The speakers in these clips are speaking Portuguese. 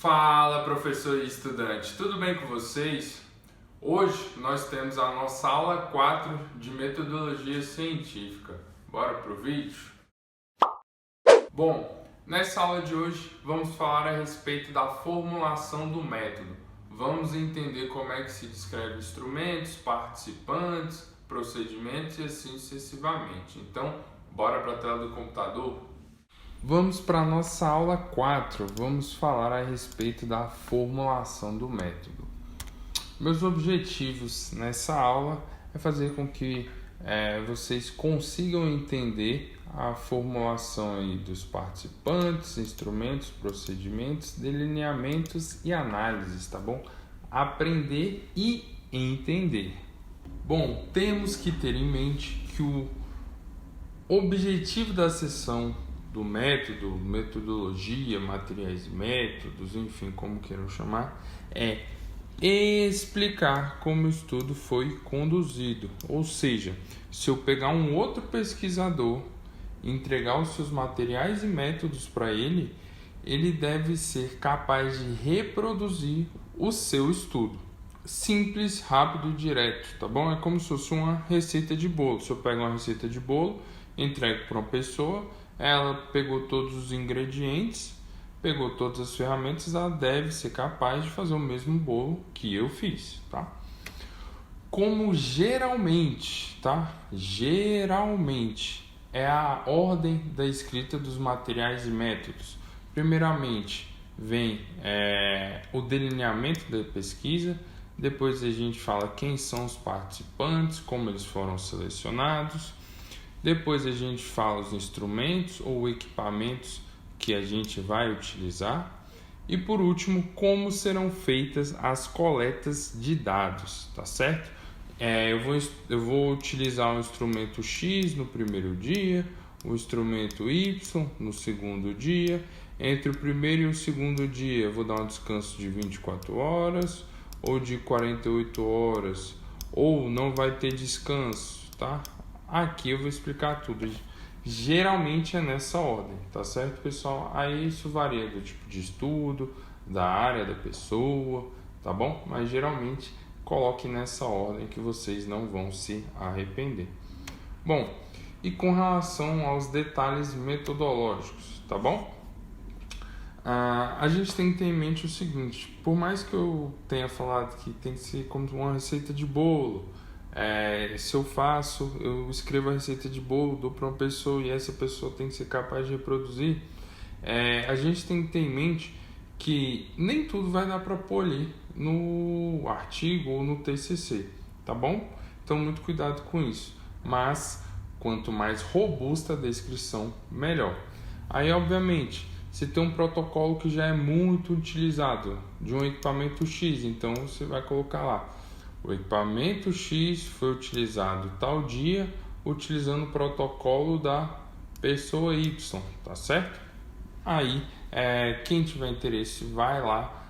Fala, professor e estudante, tudo bem com vocês? Hoje nós temos a nossa aula 4 de metodologia científica. Bora pro vídeo? Bom, nessa aula de hoje vamos falar a respeito da formulação do método. Vamos entender como é que se descreve instrumentos, participantes, procedimentos e assim sucessivamente. Então, bora para a tela do computador? Vamos para a nossa aula 4, vamos falar a respeito da formulação do método. Meus objetivos nessa aula é fazer com que vocês consigam entender a formulação aí dos participantes, instrumentos, procedimentos, delineamentos e análises, tá bom? Aprender e entender. Bom, temos que ter em mente que o objetivo da sessão do método, metodologia, materiais e métodos, enfim, como queiram chamar, é explicar como o estudo foi conduzido. Ou seja, se eu pegar um outro pesquisador e entregar os seus materiais e métodos para ele, ele deve ser capaz de reproduzir o seu estudo. Simples, rápido e direto, tá bom? É como se fosse uma receita de bolo. Se eu pego uma receita de bolo, entrego para uma pessoa, ela pegou todos os ingredientes, pegou todas as ferramentas, ela deve ser capaz de fazer o mesmo bolo que eu fiz, tá? Como geralmente, tá? Geralmente é a ordem da escrita dos materiais e métodos. Primeiramente vem o delineamento da pesquisa, depois a gente fala quem são os participantes, como eles foram selecionados. Depois a gente fala os instrumentos ou equipamentos que a gente vai utilizar. E por último, como serão feitas as coletas de dados, tá certo? Eu vou utilizar o instrumento X no primeiro dia, o instrumento Y no segundo dia. Entre o primeiro e o segundo dia eu vou dar um descanso de 24 horas ou de 48 horas, ou não vai ter descanso, tá? Aqui eu vou explicar tudo. Geralmente é nessa ordem, tá certo, pessoal? Aí isso varia do tipo de estudo, da área da pessoa, tá bom? Mas geralmente coloque nessa ordem que vocês não vão se arrepender. Bom, e com relação aos detalhes metodológicos, tá bom? A gente tem que ter em mente o seguinte: por mais que eu tenha falado que tem que ser como uma receita de bolo, se eu escrevo a receita de bolo, dou para uma pessoa e essa pessoa tem que ser capaz de reproduzir, a gente tem que ter em mente que nem tudo vai dar para pôr ali no artigo ou no TCC, tá bom? Então muito cuidado com isso, mas quanto mais robusta a descrição, melhor. Aí obviamente, se tem um protocolo que já é muito utilizado de um equipamento X, então você vai colocar lá: o equipamento X foi utilizado tal dia, utilizando o protocolo da pessoa Y, tá certo? Aí, quem tiver interesse, vai lá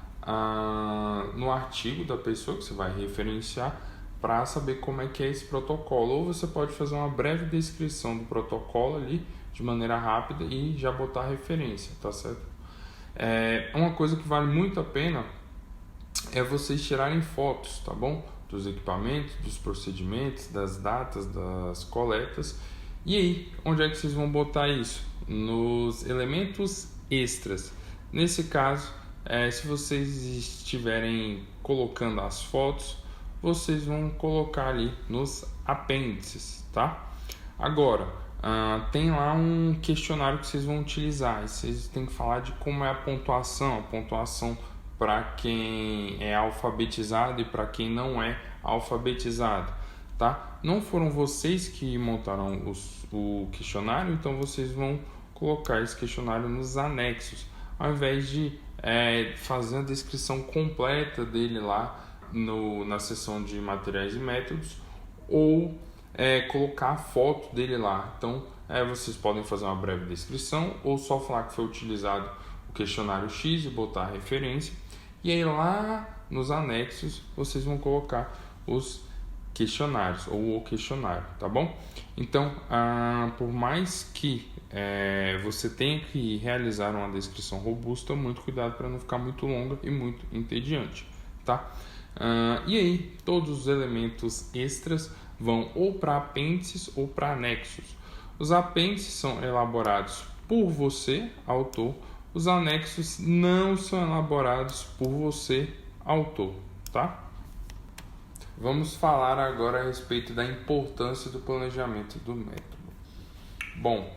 no artigo da pessoa que você vai referenciar para saber como é que é esse protocolo. Ou você pode fazer uma breve descrição do protocolo ali, de maneira rápida, e já botar a referência, tá certo? Uma coisa que vale muito a pena é vocês tirarem fotos, tá bom? Dos equipamentos, dos procedimentos, das datas, das coletas. E aí, onde é que vocês vão botar isso? Nos elementos extras. Nesse caso, se vocês estiverem colocando as fotos, vocês vão colocar ali nos apêndices, tá? Agora, tem lá um questionário que vocês vão utilizar. E vocês têm que falar de como é a pontuação para quem é alfabetizado e para quem não é alfabetizado, tá? Não foram vocês que montaram o questionário, então vocês vão colocar esse questionário nos anexos, ao invés de fazer a descrição completa dele lá na seção de materiais e métodos, ou colocar a foto dele lá. Então vocês podem fazer uma breve descrição ou só falar que foi utilizado o questionário X e botar a referência. E aí lá nos anexos vocês vão colocar os questionários ou o questionário, tá bom? Então, por mais que você tenha que realizar uma descrição robusta, muito cuidado para não ficar muito longa e muito entediante, tá? E aí, todos os elementos extras vão ou para apêndices ou para anexos. Os apêndices são elaborados por você, autor. Os anexos não são elaborados por você, autor, tá? Vamos falar agora a respeito da importância do planejamento do método. Bom,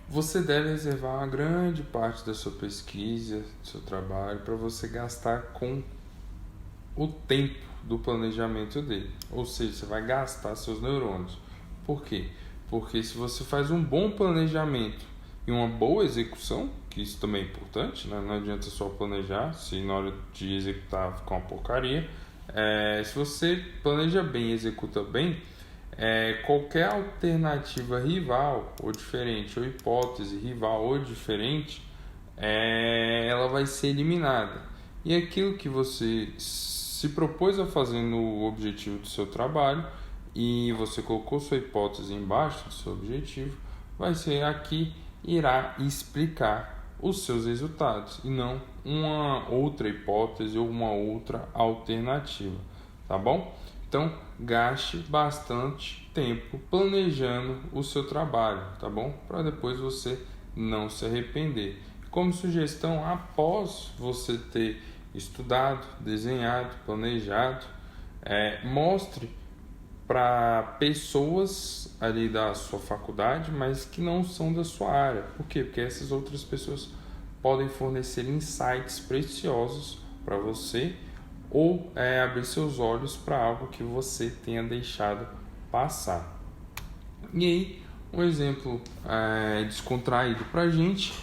você deve reservar uma grande parte da sua pesquisa, do seu trabalho, para você gastar com o tempo do planejamento dele. Ou seja, você vai gastar seus neurônios. Por quê? Porque se você faz um bom planejamento e uma boa execução, que isso também é importante, né? Não adianta só planejar, se na hora de executar ficar uma porcaria. Se você planeja bem e executa bem, qualquer alternativa rival ou diferente, ou hipótese rival ou diferente, ela vai ser eliminada. E aquilo que você se propôs a fazer no objetivo do seu trabalho e você colocou sua hipótese embaixo do seu objetivo, vai ser aqui irá explicar os seus resultados e não uma outra hipótese ou uma outra alternativa, tá bom? Então, gaste bastante tempo planejando o seu trabalho, tá bom? Para depois você não se arrepender. Como sugestão, após você ter estudado, desenhado, planejado, mostre para pessoas ali da sua faculdade, mas que não são da sua área. Por quê? Porque essas outras pessoas podem fornecer insights preciosos para você ou abrir seus olhos para algo que você tenha deixado passar. E aí, um exemplo descontraído para a gente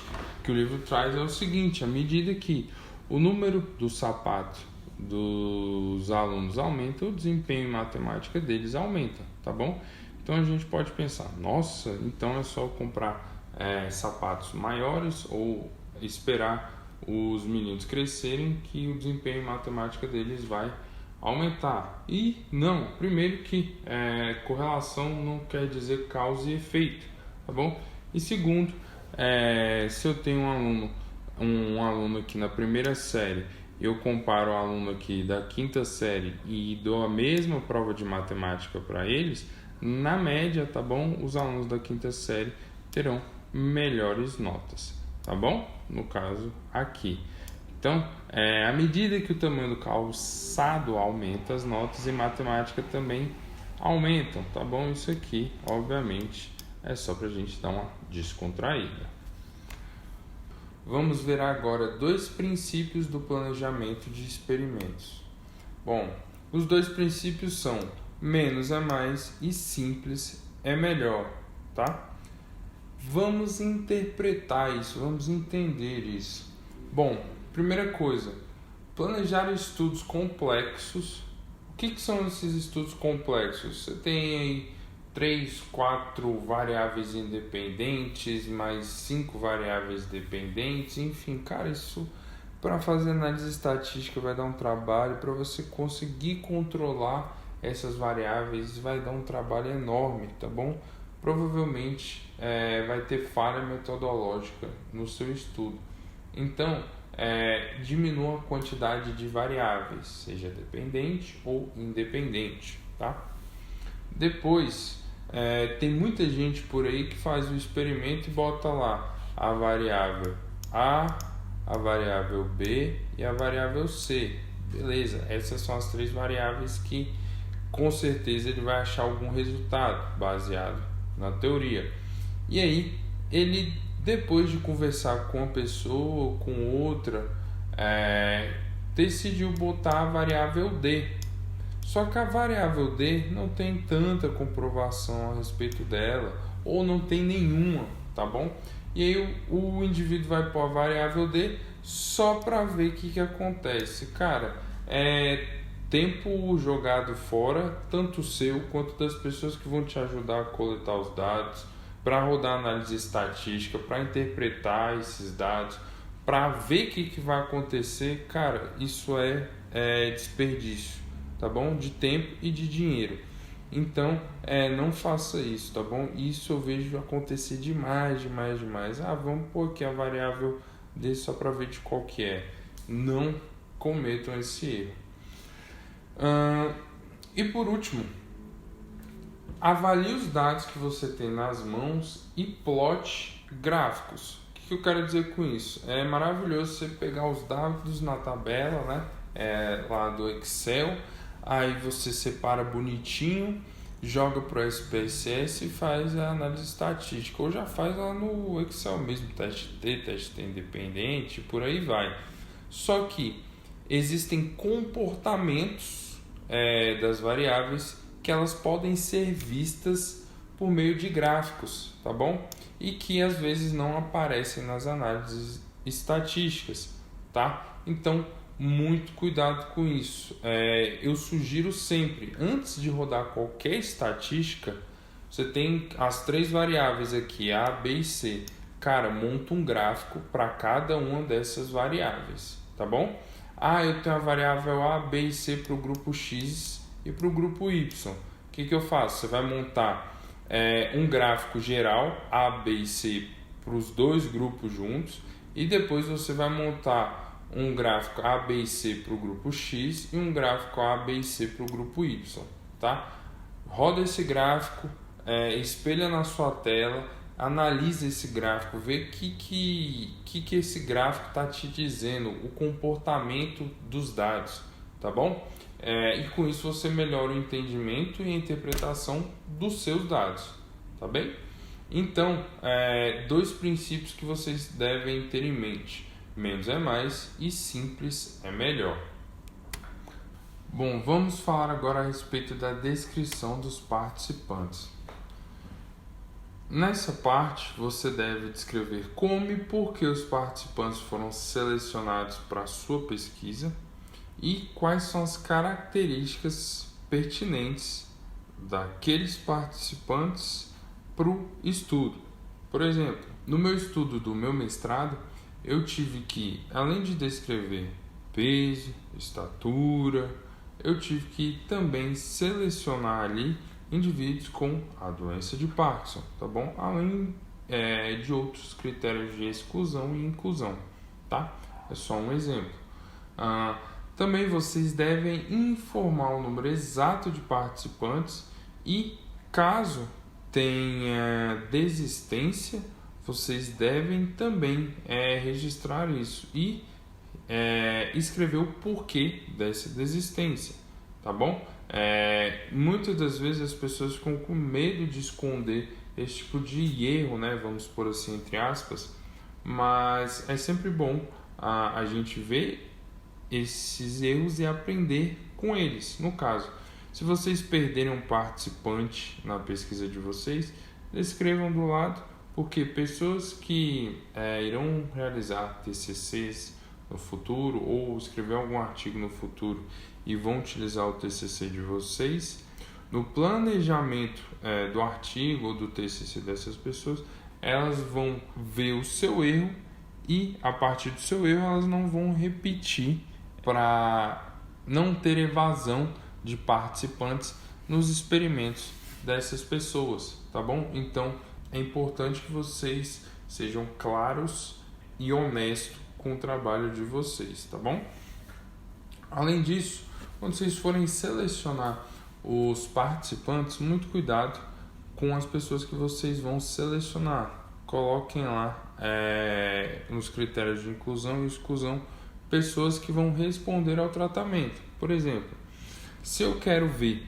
que o livro traz é o seguinte: à medida que o número do sapato dos alunos aumenta, o desempenho em matemática deles aumenta, tá bom? Então a gente pode pensar, nossa, então é só comprar sapatos maiores ou esperar os meninos crescerem que o desempenho em matemática deles vai aumentar. E não, primeiro que correlação não quer dizer causa e efeito, tá bom? E segundo, se eu tenho um aluno aqui na primeira série, eu comparo o aluno aqui da quinta série e dou a mesma prova de matemática para eles, na média, tá bom? Os alunos da quinta série terão melhores notas, tá bom? No caso aqui. Então, à medida que o tamanho do calçado aumenta, as notas em matemática também aumentam, tá bom? Isso aqui, obviamente, é só para a gente dar uma descontraída. Vamos ver agora 2 princípios do planejamento de experimentos. Bom, os 2 princípios são menos é mais e simples é melhor, tá? Vamos interpretar isso, vamos entender isso. Bom, primeira coisa, planejar estudos complexos. O que são esses estudos complexos? Você tem aí 3, 4 variáveis independentes, mais 5 variáveis dependentes, enfim, cara, isso para fazer análise estatística vai dar um trabalho, para você conseguir controlar essas variáveis vai dar um trabalho enorme, tá bom? Provavelmente vai ter falha metodológica no seu estudo, então diminua a quantidade de variáveis, seja dependente ou independente, tá? Depois, tem muita gente por aí que faz o experimento e bota lá a variável A, a variável B e a variável C. Beleza, essas são as 3 variáveis que com certeza ele vai achar algum resultado baseado na teoria. E aí, ele depois de conversar com uma pessoa ou com outra, decidiu botar a variável D. Só que a variável D não tem tanta comprovação a respeito dela, ou não tem nenhuma, tá bom? E aí o indivíduo vai pôr a variável D só para ver o que acontece. Cara, tempo jogado fora, tanto seu quanto das pessoas que vão te ajudar a coletar os dados, para rodar análise estatística, para interpretar esses dados, para ver o que vai acontecer. Cara, isso é desperdício, tá bom? De tempo e de dinheiro. Então, não faça isso, tá bom? Isso eu vejo acontecer demais. Vamos pôr aqui a variável D só para ver de qual que é. Não cometam esse erro. E por último, avalie os dados que você tem nas mãos e plote gráficos. O que eu quero dizer com isso? É maravilhoso você pegar os dados na tabela, né? Lá do Excel, aí você separa bonitinho, joga para o SPSS e faz a análise estatística, ou já faz lá no Excel mesmo, teste T, teste T independente, por aí vai. Só que existem comportamentos das variáveis que elas podem ser vistas por meio de gráficos, tá bom? E que às vezes não aparecem nas análises estatísticas, tá? Então, muito cuidado com isso. Eu sugiro sempre, antes de rodar qualquer estatística, você tem as 3 variáveis aqui, A, B e C. Cara, monta um gráfico para cada uma dessas variáveis, tá bom? Eu tenho a variável A, B e C para o grupo X e para o grupo Y. O que eu faço? Você vai montar um gráfico geral, A, B e C, para os 2 grupos juntos, e depois você vai montar um gráfico A, B e C para o grupo X e um gráfico A, B e C para o grupo Y, tá? Roda esse gráfico, espelha na sua tela, analisa esse gráfico, vê o que esse gráfico está te dizendo, o comportamento dos dados, tá bom? E com isso você melhora o entendimento e a interpretação dos seus dados, tá bem? Então, 2 princípios que vocês devem ter em mente: menos é mais e simples é melhor. Bom, vamos falar agora a respeito da descrição dos participantes. Nessa parte, você deve descrever como e por que os participantes foram selecionados para a sua pesquisa e quais são as características pertinentes daqueles participantes para o estudo. Por exemplo, no meu estudo do meu mestrado, eu tive que, além de descrever peso, estatura, eu tive que também selecionar ali indivíduos com a doença de Parkinson, tá bom? Além de outros critérios de exclusão e inclusão, tá? É só um exemplo. Também vocês devem informar o número exato de participantes e, caso tenha desistência, vocês devem também registrar isso e escrever o porquê dessa desistência, tá bom? Muitas das vezes as pessoas ficam com medo de esconder esse tipo de erro, né? Vamos pôr assim entre aspas, mas é sempre bom a gente ver esses erros e aprender com eles. No caso, se vocês perderem um participante na pesquisa de vocês, escrevam do lado, porque pessoas que irão realizar TCCs no futuro ou escrever algum artigo no futuro e vão utilizar o TCC de vocês, no planejamento do artigo ou do TCC dessas pessoas, elas vão ver o seu erro e, a partir do seu erro, elas não vão repetir, para não ter evasão de participantes nos experimentos dessas pessoas, tá bom? Então, é importante que vocês sejam claros e honestos com o trabalho de vocês, tá bom? Além disso, quando vocês forem selecionar os participantes, muito cuidado com as pessoas que vocês vão selecionar. Coloquem lá nos critérios de inclusão e exclusão pessoas que vão responder ao tratamento. Por exemplo, se eu quero ver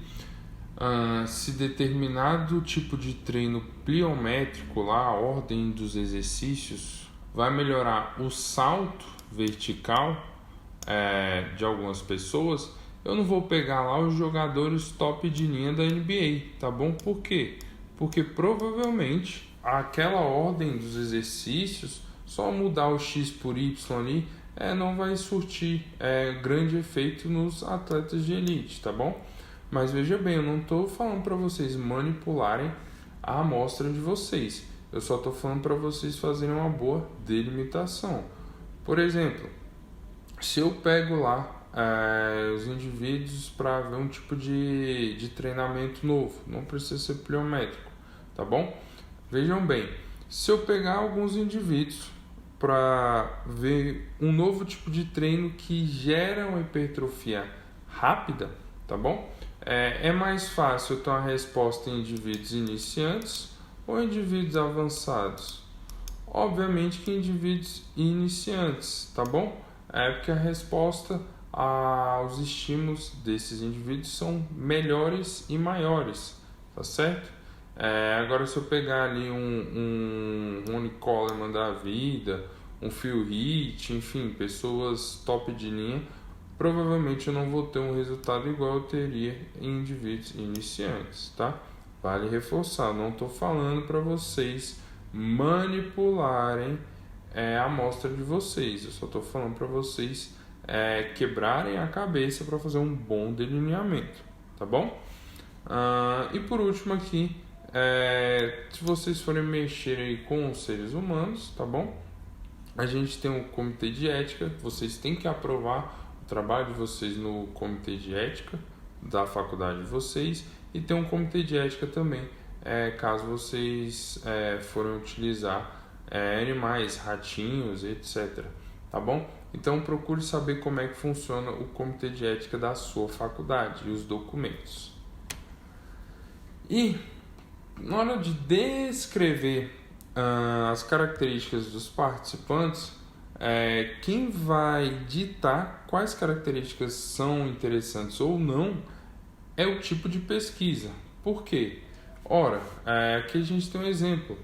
se determinado tipo de treino pliométrico, lá, a ordem dos exercícios, vai melhorar o salto vertical de algumas pessoas, eu não vou pegar lá os jogadores top de linha da NBA, tá bom? Por quê? Porque provavelmente aquela ordem dos exercícios, só mudar o X por Y ali, não vai surtir grande efeito nos atletas de elite, tá bom? Mas veja bem, eu não estou falando para vocês manipularem a amostra de vocês. Eu só estou falando para vocês fazerem uma boa delimitação. Por exemplo, se eu pego lá os indivíduos para ver um tipo de treinamento novo. Não precisa ser pliométrico, tá bom? Vejam bem, se eu pegar alguns indivíduos para ver um novo tipo de treino que gera uma hipertrofia rápida, tá bom? É mais fácil eu ter uma resposta em indivíduos iniciantes ou indivíduos avançados? Obviamente que indivíduos iniciantes, tá bom? Porque a resposta aos estímulos desses indivíduos são melhores e maiores, tá certo? Agora, se eu pegar ali um Ronnie Coleman da vida, um Phil Heath, enfim, pessoas top de linha, provavelmente eu não vou ter um resultado igual eu teria em indivíduos iniciantes, tá? Vale reforçar, não estou falando para vocês manipularem a amostra de vocês, eu só estou falando para vocês quebrarem a cabeça para fazer um bom delineamento, tá bom? E por último aqui, se vocês forem mexer aí com os seres humanos, tá bom? A gente tem um comitê de ética, vocês têm que aprovar o trabalho de vocês no comitê de ética da faculdade de vocês, e tem um comitê de ética também, caso vocês forem utilizar animais, ratinhos, etc. Tá bom? Então procure saber como é que funciona o comitê de ética da sua faculdade e os documentos. E na hora de descrever as características dos participantes, quem vai ditar quais características são interessantes ou não é o tipo de pesquisa. Por quê? Ora, aqui a gente tem um exemplo.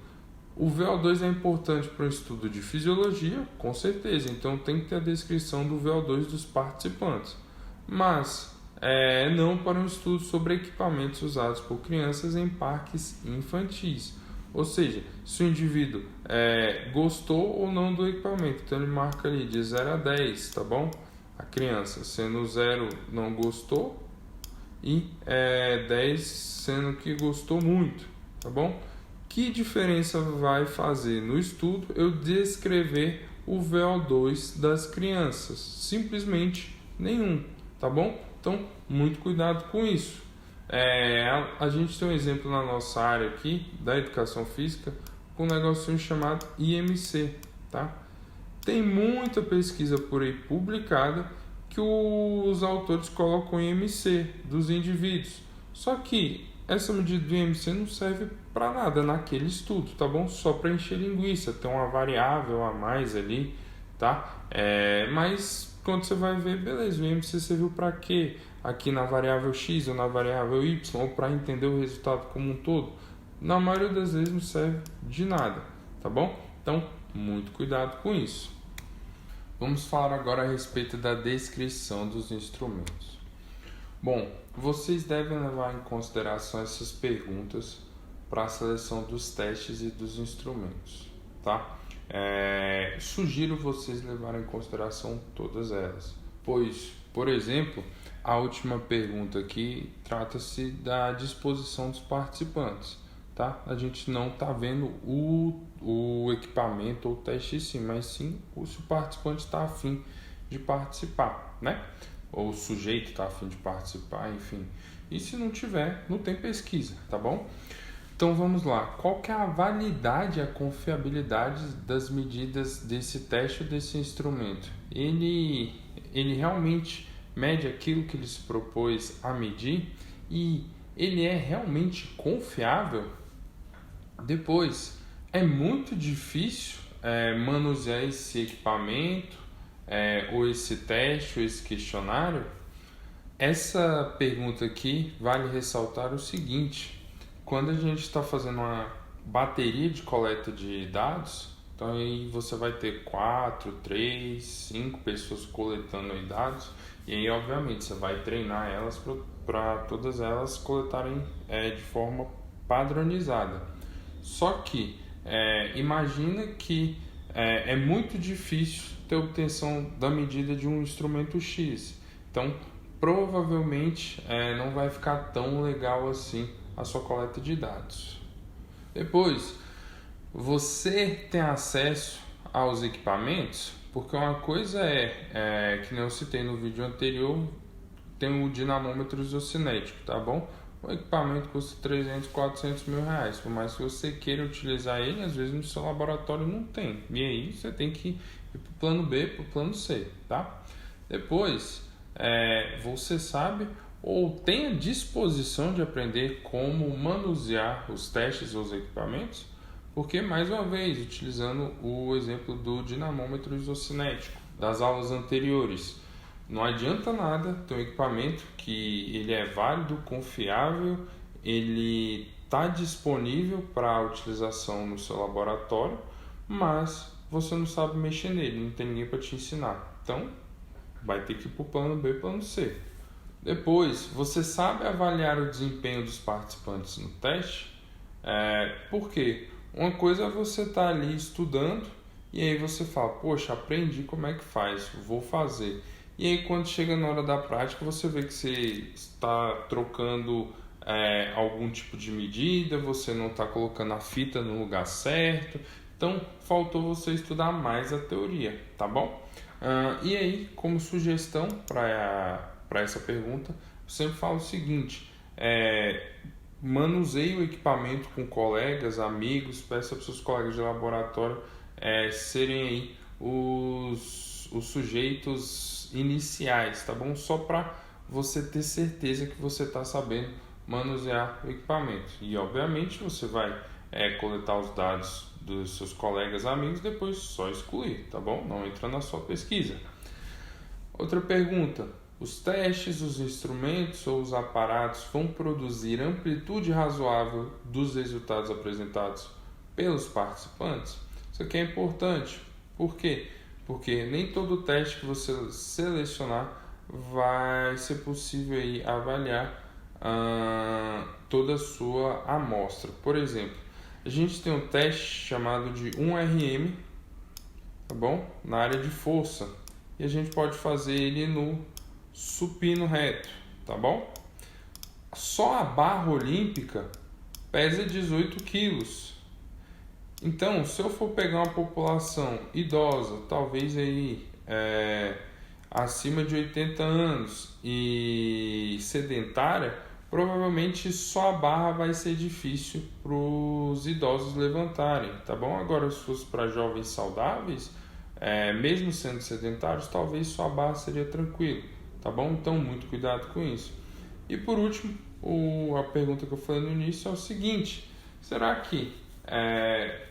O VO2 é importante para o estudo de fisiologia, com certeza, então tem que ter a descrição do VO2 dos participantes. Mas não para um estudo sobre equipamentos usados por crianças em parques infantis. Ou seja, se o indivíduo gostou ou não do equipamento, então ele marca ali de 0 a 10, tá bom? A criança, sendo 0 não gostou e 10 sendo que gostou muito, tá bom? Que diferença vai fazer no estudo eu descrever o VO2 das crianças? Simplesmente nenhum, tá bom? Então, muito cuidado com isso. A gente tem um exemplo na nossa área aqui, da educação física, com um negocinho chamado IMC, tá? Tem muita pesquisa por aí publicada que os autores colocam IMC dos indivíduos. Só que essa medida do IMC não serve para nada naquele estudo, tá bom? Só para encher linguiça, tem uma variável a mais ali, tá? Mas quando você vai ver, beleza, o IMC serviu para quê? Aqui na variável X ou na variável Y, ou para entender o resultado como um todo? Na maioria das vezes não serve de nada, tá bom? Então, muito cuidado com isso. Vamos falar agora a respeito da descrição dos instrumentos. Bom, vocês devem levar em consideração essas perguntas para a seleção dos testes e dos instrumentos, tá? Sugiro vocês levarem em consideração todas elas, pois, por exemplo, a última pergunta aqui trata-se da disposição dos participantes, tá? A gente não está vendo o equipamento ou o teste em si, mas sim se o participante está afim de participar, né? Ou o sujeito está afim de participar, enfim. E se não tiver, não tem pesquisa, tá bom? Então vamos lá. Qual que é a validade e a confiabilidade das medidas desse teste ou desse instrumento? Ele realmente mede aquilo que ele se propôs a medir e ele é realmente confiável? Depois, é muito difícil manusear esse equipamento ou esse teste ou esse questionário? Essa pergunta aqui vale ressaltar o seguinte: quando a gente está fazendo uma bateria de coleta de dados, então aí você vai ter 4, 3, 5 pessoas coletando aí dados, e aí obviamente você vai treinar elas para todas elas coletarem de forma padronizada. Só que imagina que é muito difícil ter obtenção da medida de um instrumento X, então provavelmente não vai ficar tão legal assim a sua coleta de dados. Depois, você tem acesso aos equipamentos? porque uma coisa que nem eu citei no vídeo anterior, tem o dinamômetro isocinético, tá bom? O equipamento custa 300, 400 mil reais, por mais que você queira utilizar ele, às vezes no seu laboratório não tem, e aí você tem que ir para o plano B, para o plano C, tá? Depois, você sabe ou tem a disposição de aprender como manusear os testes ou os equipamentos? Porque, mais uma vez, utilizando o exemplo do dinamômetro isocinético das aulas anteriores, não adianta nada ter um equipamento que ele é válido, confiável, ele está disponível para utilização no seu laboratório, mas você não sabe mexer nele, não tem ninguém para te ensinar. Então, vai ter que ir para o plano B e plano C. Depois, você sabe avaliar o desempenho dos participantes no teste? Por quê? Uma coisa é você estar ali estudando e aí você fala, poxa, aprendi como é que faz, vou fazer. E aí quando chega na hora da prática, você vê que você está trocando algum tipo de medida, você não está colocando a fita no lugar certo. Então, faltou você estudar mais a teoria, tá bom? E aí, como sugestão para essa pergunta, eu sempre falo o seguinte, manuseie o equipamento com colegas, amigos, peça para os seus colegas de laboratório serem aí os sujeitos iniciais, tá bom? Só para você ter certeza que você está sabendo manusear o equipamento. E obviamente você vai coletar os dados dos seus colegas, amigos, depois só excluir, tá bom? Não entra na sua pesquisa. Outra pergunta: os testes, os instrumentos ou os aparatos vão produzir amplitude razoável dos resultados apresentados pelos participantes? Isso aqui é importante. Por quê? Porque nem todo teste que você selecionar vai ser possível aí avaliar toda a sua amostra. Por exemplo, a gente tem um teste chamado de 1RM, tá bom? Na área de força. E a gente pode fazer ele no supino reto, tá bom? Só a barra olímpica pesa 18 quilos. Então, se eu for pegar uma população idosa, talvez aí acima de 80 anos e sedentária, provavelmente só a barra vai ser difícil para os idosos levantarem, tá bom? Agora, se fosse para jovens saudáveis, mesmo sendo sedentários, talvez só a barra seria tranquilo, tá bom? Então, muito cuidado com isso. E por último, a pergunta que eu falei no início é o seguinte: será que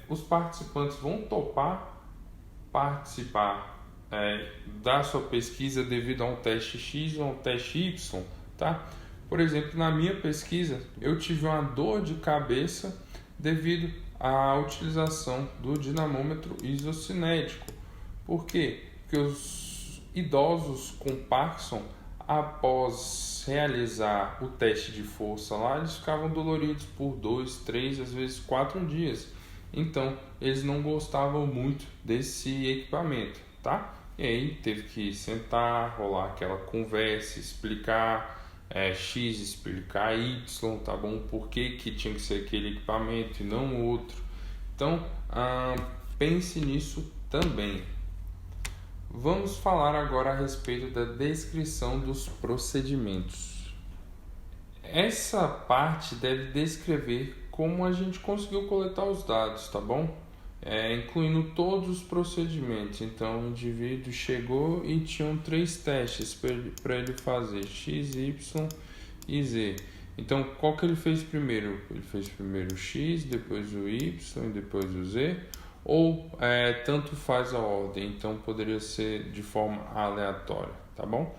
os participantes vão topar participar da sua pesquisa devido a um teste X ou a um teste Y, tá? Por exemplo, na minha pesquisa, eu tive uma dor de cabeça devido à utilização do dinamômetro isocinético. Por quê? Porque os idosos com Parkinson, após realizar o teste de força lá, eles ficavam doloridos por 2, 3, às vezes 4 dias. Então, eles não gostavam muito desse equipamento, tá? E aí teve que sentar, rolar aquela conversa, explicar X, explicar Y, tá bom? Por que tinha que ser aquele equipamento e não outro. Então, pense nisso também. Vamos falar agora a respeito da descrição dos procedimentos. Essa parte deve descrever como a gente conseguiu coletar os dados, tá bom? Incluindo todos os procedimentos. Então, o indivíduo chegou e tinham 3 testes para ele fazer: X, Y e Z. Então, qual que ele fez primeiro? Ele fez primeiro o X, depois o Y e depois o Z. Ou tanto faz a ordem, então poderia ser de forma aleatória, tá bom?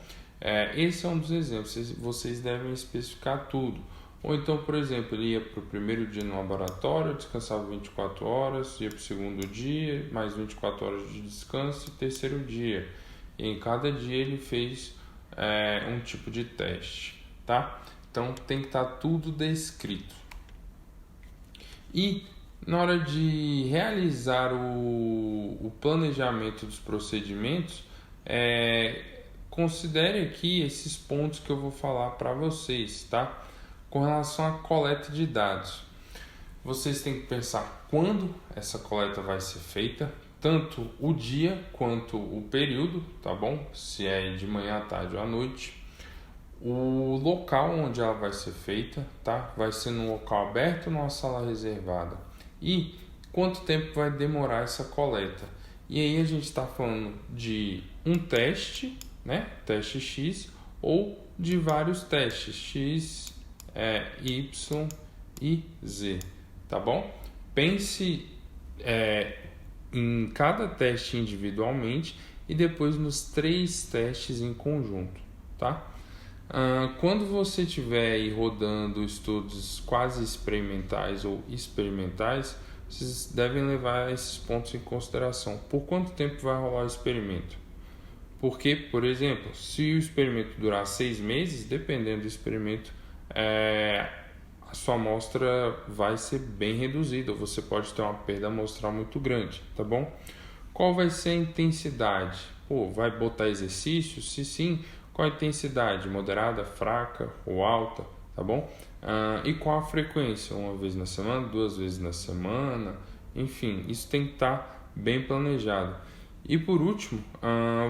Esse é um dos exemplos, vocês devem especificar tudo. Ou então, por exemplo, ele ia para o primeiro dia no laboratório, descansava 24 horas, ia para o segundo dia, mais 24 horas de descanso, e terceiro dia. E em cada dia ele fez um tipo de teste, tá? Então tem que estar tudo descrito. E na hora de realizar o planejamento dos procedimentos, considere aqui esses pontos que eu vou falar para vocês, tá? Com relação à coleta de dados, vocês têm que pensar quando essa coleta vai ser feita, tanto o dia quanto o período, tá bom? Se é de manhã, à tarde ou à noite. O local onde ela vai ser feita, tá? Vai ser num local aberto ou numa sala reservada. E quanto tempo vai demorar essa coleta? E aí a gente está falando de um teste, né? Teste X, ou de vários testes X, Y e Z, tá bom? Pense em cada teste individualmente e depois nos 3 testes em conjunto, tá? Quando você estiver aí rodando estudos quase experimentais ou experimentais, vocês devem levar esses pontos em consideração. Por quanto tempo vai rolar o experimento? Porque, por exemplo, se o experimento durar 6 meses, dependendo do experimento, a sua amostra vai ser bem reduzida, ou você pode ter uma perda amostral muito grande, tá bom? Qual vai ser a intensidade? Vai botar exercício? Se sim, qual a intensidade? Moderada, fraca ou alta, tá bom? E qual a frequência? 1 vez na semana, 2 vezes na semana, enfim, isso tem que estar bem planejado. E por último,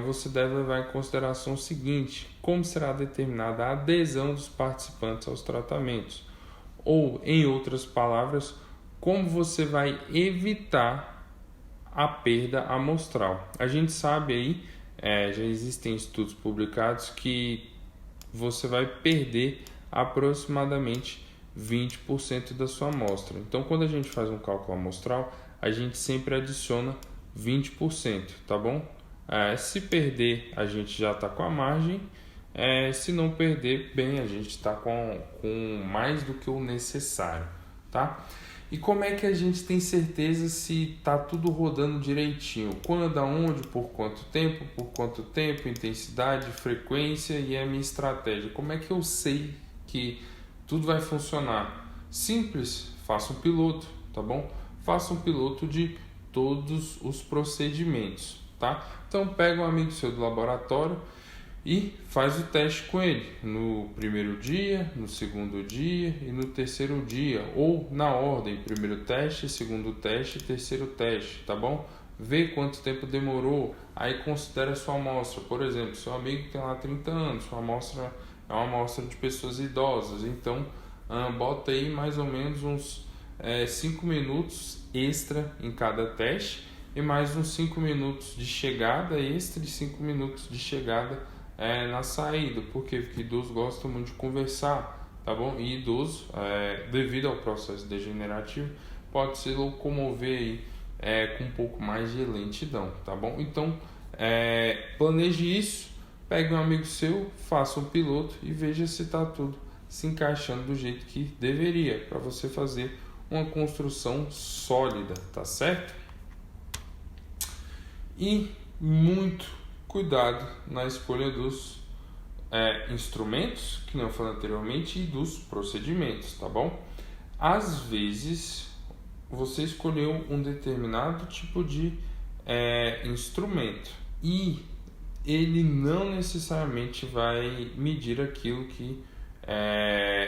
você deve levar em consideração o seguinte: como será determinada a adesão dos participantes aos tratamentos? Ou, em outras palavras, como você vai evitar a perda amostral. A gente sabe aí, já existem estudos publicados que você vai perder aproximadamente 20% da sua amostra. Então, quando a gente faz um cálculo amostral, a gente sempre adiciona 20%, tá bom? Se perder, a gente já está com a margem. Se não perder, bem, a gente está com mais do que o necessário, tá? E como é que a gente tem certeza se está tudo rodando direitinho? Quando, aonde, por quanto tempo, intensidade, frequência e a minha estratégia? Como é que eu sei que tudo vai funcionar? Simples, faça um piloto, tá bom? Faça um piloto de todos os procedimentos, tá? Então pega um amigo seu do laboratório e faz o teste com ele no primeiro dia, no segundo dia e no terceiro dia, ou na ordem: primeiro teste, segundo teste, terceiro teste, tá bom? Vê quanto tempo demorou, aí considera a sua amostra. Por exemplo, seu amigo tem lá 30 anos, sua amostra é uma amostra de pessoas idosas, então bota aí mais ou menos uns 5 minutos extra em cada teste e mais uns 5 minutos de chegada extra e 5 minutos de chegada na saída. Por quê? Porque idoso gosta muito de conversar, tá bom? E idoso, devido ao processo degenerativo, pode se locomover aí, com um pouco mais de lentidão, tá bom? Então, planeje isso, pegue um amigo seu, faça um piloto e veja se está tudo se encaixando do jeito que deveria, para você fazer uma construção sólida, tá certo? E muito cuidado na escolha dos instrumentos, que não eu falei anteriormente, e dos procedimentos, tá bom? Às vezes, você escolheu um determinado tipo de instrumento e ele não necessariamente vai medir aquilo que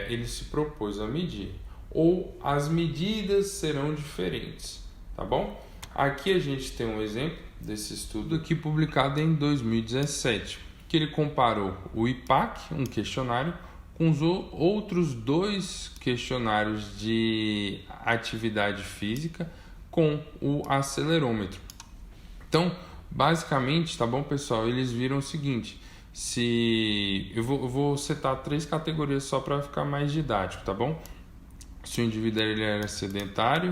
ele se propôs a medir, ou as medidas serão diferentes, tá bom? Aqui a gente tem um exemplo desse estudo aqui publicado em 2017, que ele comparou o IPAC, um questionário, com os outros 2 questionários de atividade física com o acelerômetro. Então, basicamente, tá bom, pessoal? Eles viram o seguinte: eu vou setar 3 categorias só para ficar mais didático, tá bom? Se o indivíduo ele era sedentário,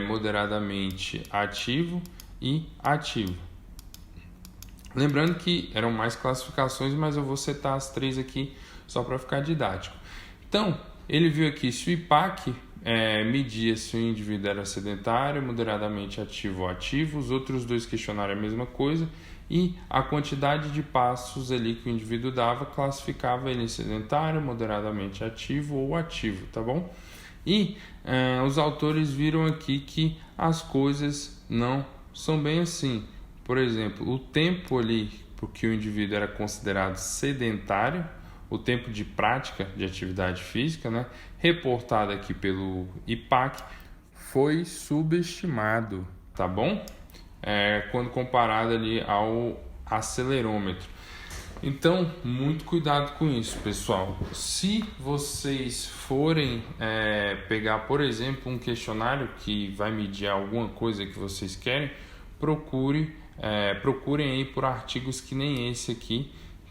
moderadamente ativo e ativo. Lembrando que eram mais classificações, mas eu vou setar as 3 aqui só para ficar didático. Então, ele viu aqui se o IPAC media se o indivíduo era sedentário, moderadamente ativo ou ativo. Os outros 2 questionários a mesma coisa. E a quantidade de passos ali que o indivíduo dava classificava ele em sedentário, moderadamente ativo ou ativo, tá bom? E os autores viram aqui que as coisas não são bem assim. Por exemplo, o tempo ali porque o indivíduo era considerado sedentário, o tempo de prática de atividade física, né, reportado aqui pelo IPAC, foi subestimado, tá bom? quando comparado ali ao acelerômetro. Então, muito cuidado com isso, pessoal. Se vocês forem pegar, por exemplo, um questionário que vai medir alguma coisa que vocês querem, procurem aí por artigos que nem esse aqui,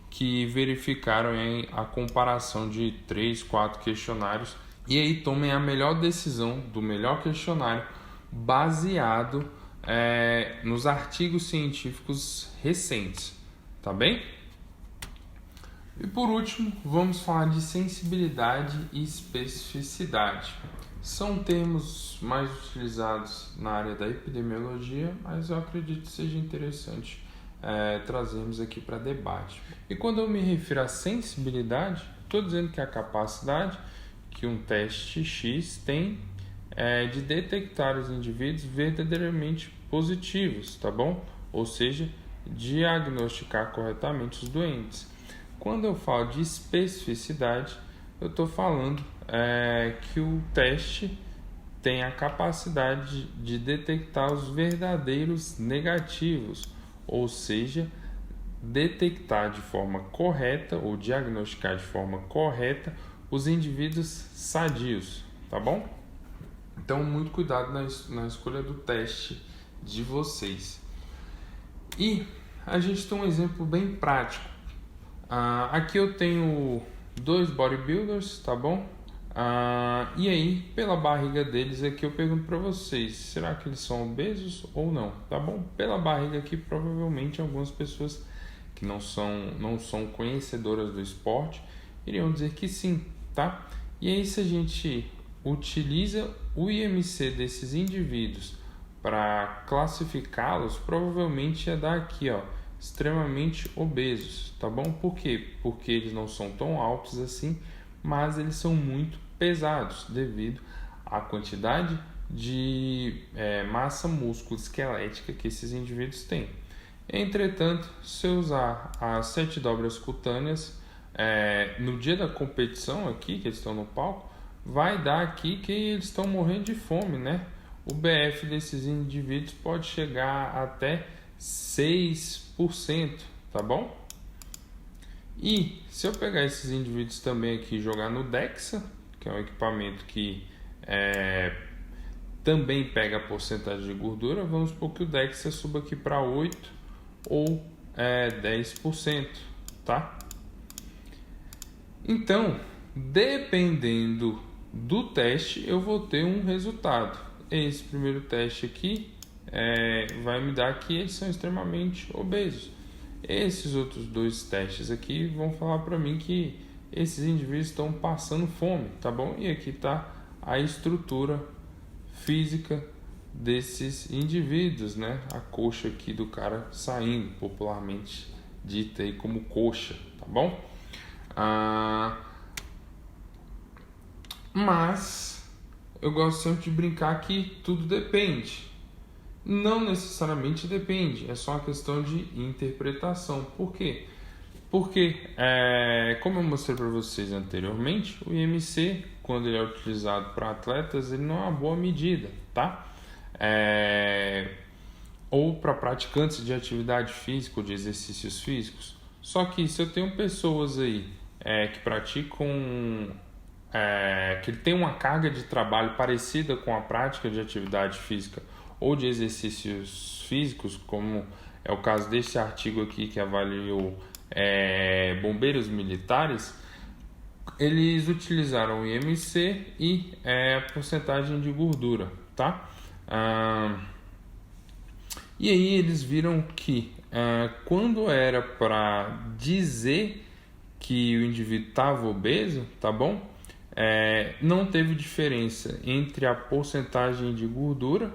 que verificaram aí a comparação de 3, 4 questionários, e aí tomem a melhor decisão do melhor questionário baseado nos artigos científicos recentes, tá bem? E por último, vamos falar de sensibilidade e especificidade. São termos mais utilizados na área da epidemiologia, mas eu acredito que seja interessante trazermos aqui para debate. E quando eu me refiro à sensibilidade, estou dizendo que é a capacidade que um teste X tem de detectar os indivíduos verdadeiramente positivos, tá bom? Ou seja, diagnosticar corretamente os doentes. Quando eu falo de especificidade, eu estou falando que o teste tem a capacidade de detectar os verdadeiros negativos, ou seja, detectar de forma correta ou diagnosticar de forma correta os indivíduos sadios, tá bom? Então, muito cuidado na escolha do teste de vocês. E a gente tem um exemplo bem prático. Aqui eu tenho 2 bodybuilders, tá bom? E aí, pela barriga deles aqui, eu pergunto para vocês, será que eles são obesos ou não? Tá bom? Pela barriga aqui, provavelmente algumas pessoas que não são conhecedoras do esporte iriam dizer que sim, tá? E aí, se a gente utiliza o IMC desses indivíduos para classificá-los, provavelmente ia dar aqui, ó, extremamente obesos, tá bom? Por quê? Porque eles não são tão altos assim, mas eles são muito pesados devido à quantidade de massa músculo-esquelética que esses indivíduos têm. Entretanto, se eu usar as 7 dobras cutâneas no dia da competição aqui, que eles estão no palco, vai dar aqui que eles estão morrendo de fome, né? O BF desses indivíduos pode chegar até 6%, tá bom? E se eu pegar esses indivíduos também aqui e jogar no DEXA, que é um equipamento que também pega a porcentagem de gordura, vamos supor que o DEXA suba aqui para 8 ou 10%, tá? Então, dependendo do teste, eu vou ter um resultado. Esse primeiro teste aqui vai me dar que eles são extremamente obesos. Esses outros 2 testes aqui vão falar para mim que esses indivíduos estão passando fome, tá bom? E aqui está a estrutura física desses indivíduos, né? A coxa aqui do cara saindo, popularmente dita aí como coxa, tá bom? Mas eu gosto sempre de brincar que tudo depende. Não necessariamente depende, é só uma questão de interpretação. Por quê? Porque, como eu mostrei para vocês anteriormente, o IMC, quando ele é utilizado para atletas, ele não é uma boa medida, tá? Ou para praticantes de atividade física ou de exercícios físicos. Só que se eu tenho pessoas aí que praticam, que tem uma carga de trabalho parecida com a prática de atividade física ou de exercícios físicos, como é o caso desse artigo aqui que avaliou bombeiros militares, eles utilizaram o IMC e a porcentagem de gordura, tá? E aí eles viram que quando era para dizer que o indivíduo estava obeso, tá bom? Não teve diferença entre a porcentagem de gordura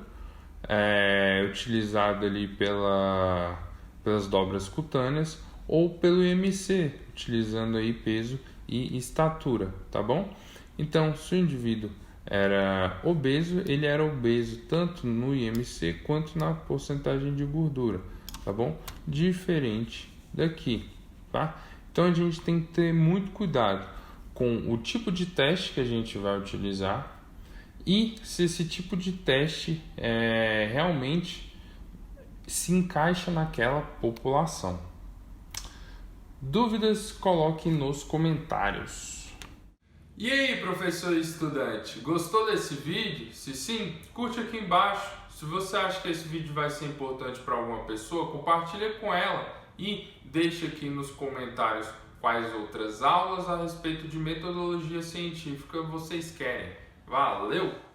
utilizada ali pelas dobras cutâneas ou pelo IMC, utilizando aí peso e estatura, tá bom? Então, se o indivíduo era obeso, ele era obeso tanto no IMC quanto na porcentagem de gordura, tá bom? Diferente daqui, tá? Então a gente tem que ter muito cuidado com o tipo de teste que a gente vai utilizar e se esse tipo de teste realmente se encaixa naquela população. Dúvidas, coloque nos comentários. E aí, professor e estudante, gostou desse vídeo? Se sim, curte aqui embaixo. Se você acha que esse vídeo vai ser importante para alguma pessoa, compartilha com ela e deixe aqui nos comentários quais outras aulas a respeito de metodologia científica vocês querem. Valeu!